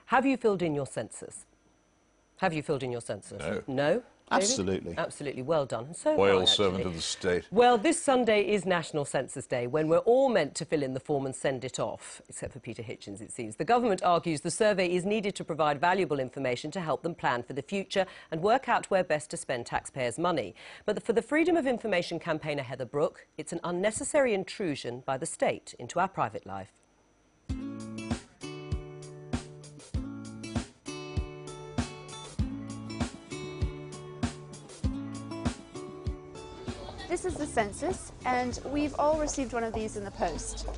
Have you filled in your census? Have you filled in your census? No. No? David? Absolutely. Absolutely. Well done. So Loyal right, servant actually. of the state. Well, this Sunday is National Census Day, when we're all meant to fill in the form and send it off, except for Peter Hitchens, it seems. The government argues the survey is needed to provide valuable information to help them plan for the future and work out where best to spend taxpayers' money. But for the Freedom of Information campaigner Heather Brooke, it's an unnecessary intrusion by the state into our private life. This is the census, and we've all received one of these in the post.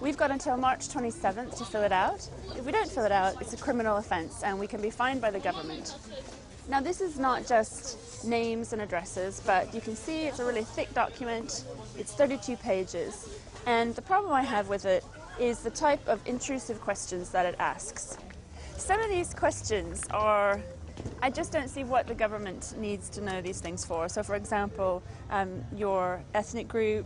We've got until March 27th to fill it out. If we don't fill it out, it's a criminal offence and we can be fined by the government. Now, this is not just names and addresses, but you can see it's a really thick document. It's 32 pages, and the problem I have with it is the type of intrusive questions that it asks. Some of these questions are, I just don't see what the government needs to know these things for. So, for example, your ethnic group,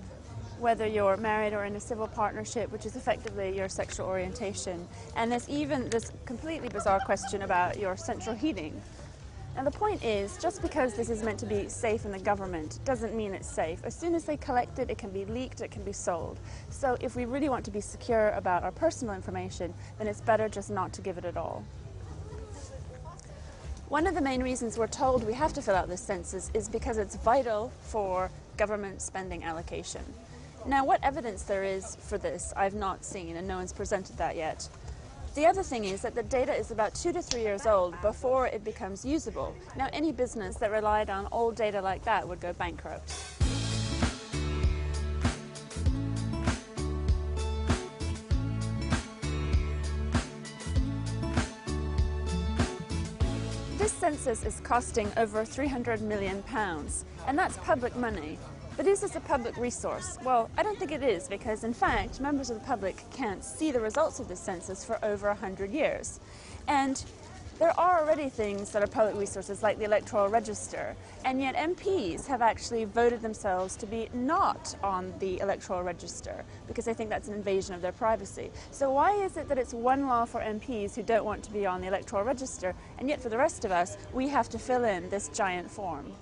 whether you're married or in a civil partnership, which is effectively your sexual orientation. And there's even this completely bizarre question about your central heating. And the point is, just because this is meant to be safe in the government doesn't mean it's safe. As soon as they collect it, it can be leaked, it can be sold. So if we really want to be secure about our personal information, then it's better just not to give it at all. One of the main reasons we're told we have to fill out this census is because it's vital for government spending allocation. Now, what evidence there is for this, I've not seen, and no one's presented that yet. The other thing is that the data is about 2 to 3 years old before it becomes usable. Now, any business that relied on old data like that would go bankrupt. This census is costing over £300 million, and that's public money. But is this a public resource? Well, I don't think it is, because in fact, members of the public can't see the results of this census for over 100 years. And there are already things that are public resources, like the Electoral Register, and yet MPs have actually voted themselves to be not on the Electoral Register, because they think that's an invasion of their privacy. So why is it that it's one law for MPs who don't want to be on the Electoral Register, and yet for the rest of us, we have to fill in this giant form?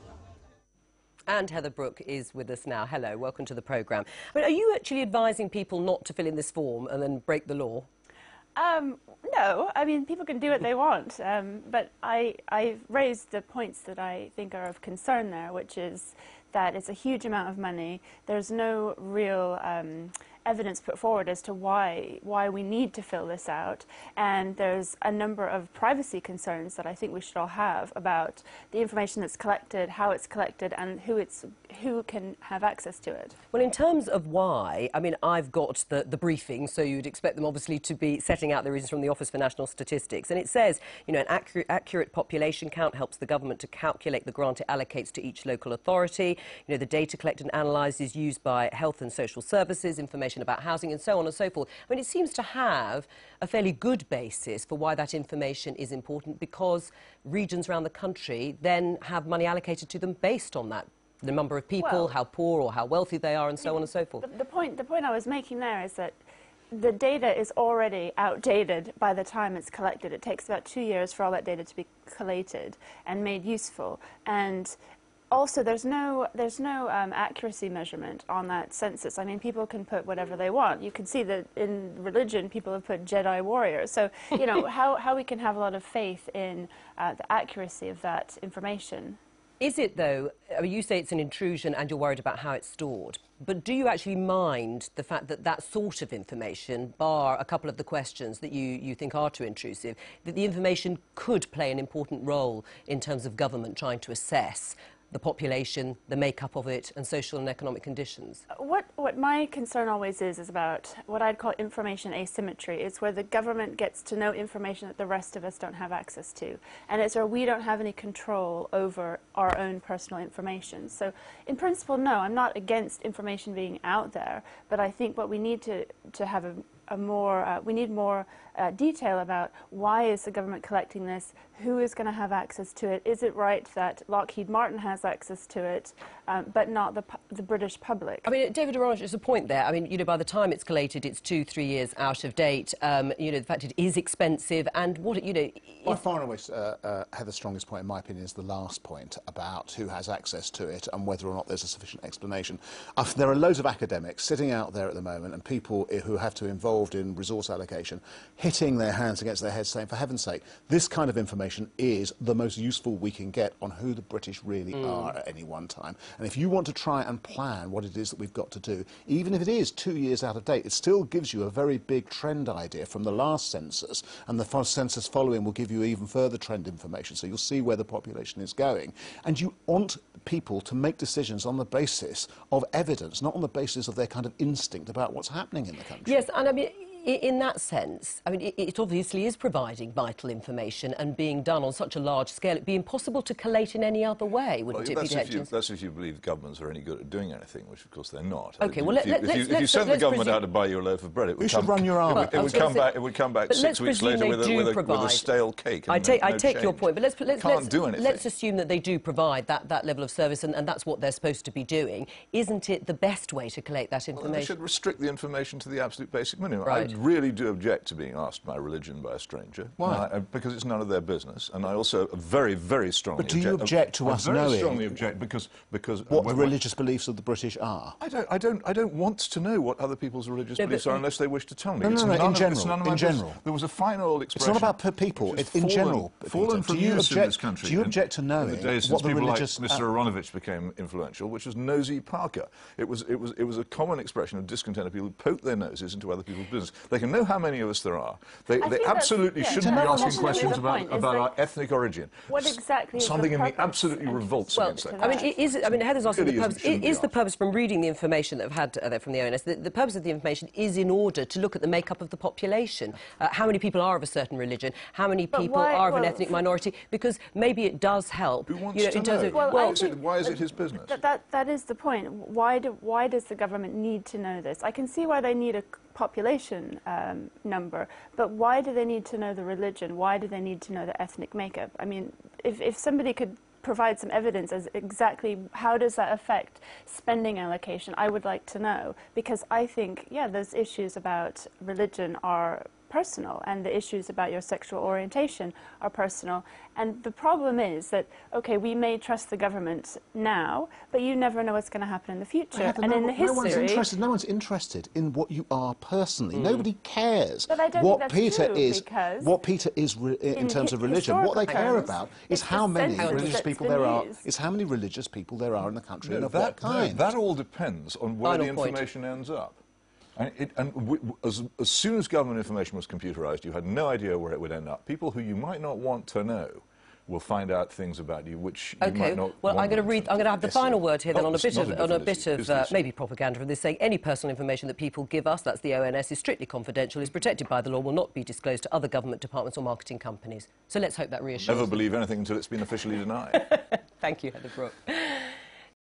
And Heather Brooke is with us now. Hello, welcome to the programme. I mean, are you actually advising people not to fill in this form and then break the law? No, I mean, people can do what they want, but I've raised the points that I think are of concern there, which is that it's a huge amount of money. There's no real evidence put forward as to why we need to fill this out, and there's a number of privacy concerns that I think we should all have about the information that's collected, how it's collected, and who can have access to it. Well, in terms of why, I mean, I've got the briefing, so you'd expect them obviously to be setting out the reasons from the Office for National Statistics, and it says, you know, an accurate population count helps the government to calculate the grant it allocates to each local authority. You know, the data collected and analysed is used by health and social services, information about housing and so on and so forth. I mean, it seems to have a fairly good basis for why that information is important, because regions around the country then have money allocated to them based on that. The number of people, well, how poor or how wealthy they are, and so on and so forth. The point I was making there is that the data is already outdated by the time it's collected. It takes about 2 years for all that data to be collated and made useful. And also, there's no accuracy measurement on that census. I mean, people can put whatever they want. You can see that in religion, people have put Jedi warriors. So, you know, how we can have a lot of faith in the accuracy of that information. Is it, though, I mean, you say it's an intrusion and you're worried about how it's stored, but do you actually mind the fact that that sort of information, bar a couple of the questions that you think are too intrusive, that the information could play an important role in terms of government trying to assess the population, the makeup of it, and social and economic conditions? What my concern always is about what I'd call information asymmetry. It's where the government gets to know information that the rest of us don't have access to. And it's where we don't have any control over our own personal information. So, in principle, no, I'm not against information being out there, but I think what we need to have we need more detail about why is the government collecting this, who is going to have access to it, is it right that Lockheed Martin has access to it, but not the British public? I mean, David Orange, there's a point there. I mean, you know, by the time it's collated, it's 2-3 years out of date. You know, the fact it is expensive, and what, you know... By far and away, Heather's strongest point, in my opinion, is the last point about who has access to it and whether or not there's a sufficient explanation. There are loads of academics sitting out there at the moment and people who have to be involved in resource allocation hitting their hands against their heads saying, for heaven's sake, this kind of information is the most useful we can get on who the British really are at any one time. And if you want to try and plan what it is that we've got to do, even if it is 2 years out of date, it still gives you a very big trend idea from the last census, and the census following will give you even further trend information, so you'll see where the population is going. And you want people to make decisions on the basis of evidence, not on the basis of their kind of instinct about what's happening in the country. Yes, and I mean, in that sense, I mean, it obviously is providing vital information and being done on such a large scale. It'd be impossible to collate in any other way, wouldn't it, Peter Hitchens? That's if you believe governments are any good at doing anything, which of course they're not. OK, well, if you send the government out to buy you a loaf of bread, it would come, run your army. It would come back 6 weeks later with a stale cake. I take your point, but let's assume that they do provide that level of service, and that's what they're supposed to be doing. Isn't it the best way to collate that information? Well, they should restrict the information to the absolute basic minimum. Right. I really do object to being asked my religion by a stranger. Why? Because it's none of their business, and I also very, very strongly object. But do you object to us knowing? Very strongly object because what the religious beliefs of the British are? I don't want to know what other people's religious beliefs are unless they wish to tell me. No, in general. There was a fine old expression. It's not about people. It's in general. Fallen from use in this country. Do you object to knowing in the days what since the people religious? Like Mr. Aronovich became influential, which was nosy Parker. It was a common expression of discontented people who poke their noses into other people's business. They can know how many of us there are. They absolutely shouldn't be asking questions about our ethnic origin. What exactly is something the in me purpose? absolutely revolts against that. I mean, Heather's asking Really the purpose. Is the purpose from reading the information that I've had there from the ONS? The purpose of the information is in order to look at the makeup of the population. How many people are of a certain religion? How many people are of an ethnic minority? Because maybe it does help. Who wants to know? Why is it his business? That is the point. Why does the government need to know this? I can see why they need a population number, but why do they need to know the religion? Why do they need to know the ethnic makeup? I mean, if somebody could provide some evidence as exactly how does that affect spending allocation, I would like to know, because I think, yeah, those issues about religion are personal, and the issues about your sexual orientation are personal. And the problem is that, OK, we may trust the government now, but you never know what's going to happen in the future. And in the history... No one's interested in what you are personally. Nobody cares but I don't what think that's Peter true, is. because What Peter is in terms of religion. What they care about is how many religious people there are. Is how many religious people there are in the country, and of what kind. That all depends on where the information ends up. As soon as government information was computerised, you had no idea where it would end up. People who you might not want to know will find out things about you which you might not. Well, I'm going to have the final word here then on a bit of maybe propaganda from this, saying any personal information that people give us, that's the ONS, is strictly confidential, is protected by the law, will not be disclosed to other government departments or marketing companies. So let's hope that reassures. Never believe anything until it's been officially denied. Thank you, Heather Brooke.